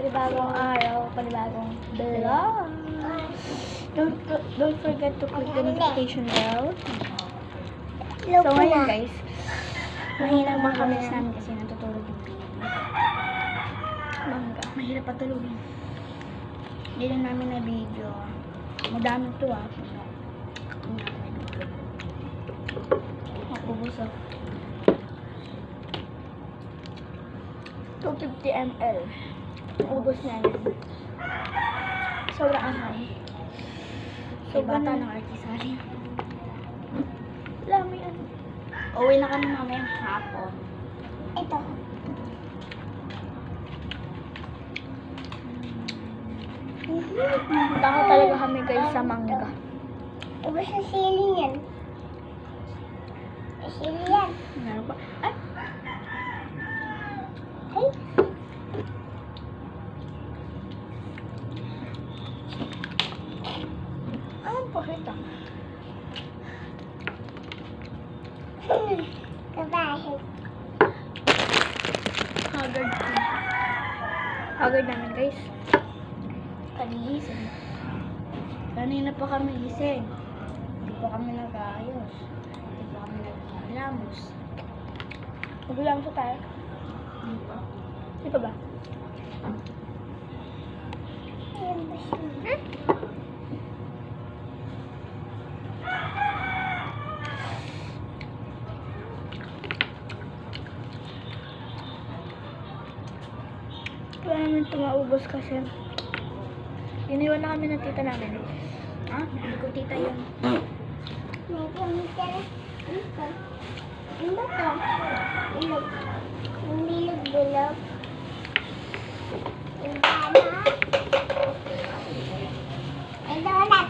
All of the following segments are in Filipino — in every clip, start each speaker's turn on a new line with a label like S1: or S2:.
S1: panibagong araw, panibagong vlog. Don't forget to click the notification bell. So ngayon guys, mahinang mga comments namin kasi natutulog yung baby. Mangga, mahirap patulogin. Hindi na namin na video. Madami to Ako buso. 250 ml. Ubus namin. Sobrang anghang. So, bata ng artisari. Wala, may ano. Uwi na kami mamayang hapon. Ito. Taka talaga kami guys sa mangga.
S2: Ubus sa sili yan. Sili yan.
S1: Ano ba? Ay!
S2: Hey.
S1: Anong pakita?
S2: Kabahay.
S1: Haggard ko. Haggard namin guys. Kanising. Kanina pa kami gising. Hindi pa kami nag-aayos. Hindi pa kami nag-alamos. Nag-alamos na tayo? Hindi pa. Hindi pa ba?
S2: Ayan ba siya?
S1: Wala namin tumaubos kasi iniwan na kami ng tita namin. Ah? Hindi ko tita yun.
S2: May kamita na. Ano ba ito? Ilog. Yung bilog-bilog. Yung dana. May donut.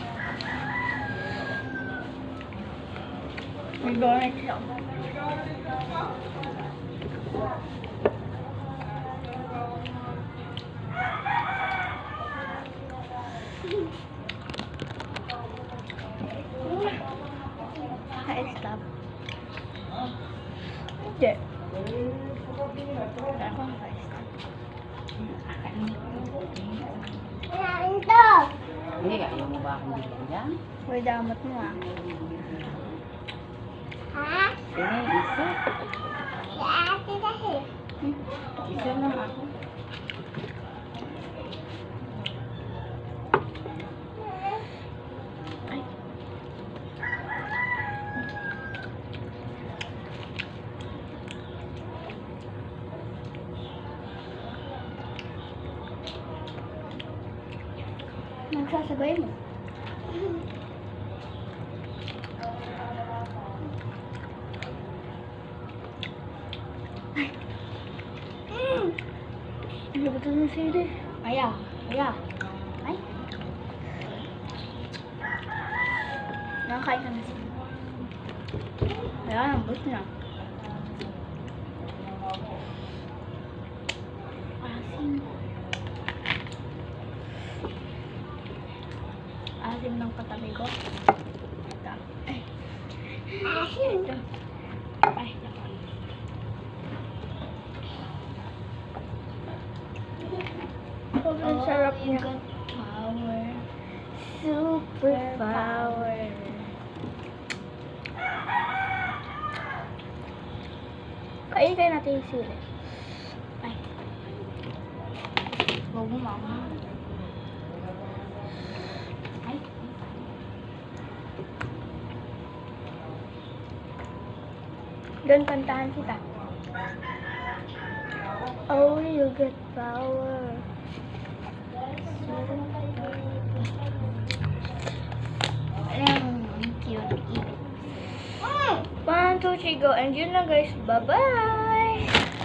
S1: May donut siya. Stop. Hindi. Wala akong stop.
S2: Maraming to.
S3: Hindi ka, ayaw mo ba akong bigyan dyan?
S1: Uy, damot mo
S2: Ha?
S3: Sige, isa.
S2: Si ate kasi.
S3: Isa lang ako.
S1: Ay. Nagsasabay mo. Ang lubot na ng sili. Aya. Ay. Nakakain ka na sili. Ayan, ang bus na. Asim. Asim ng katabi ko. Ito. Ay.
S2: Asin.
S1: Ito. Ay, naku. Sobrang sarap niya. Power. Super power. Kainin natin yung sili. Ay. Huwag mo mama. Ay. Doon kantahan kita. Oh, you get power. Ayan, cute. 1, 2, 3, go. And yun lang guys. Bye-bye!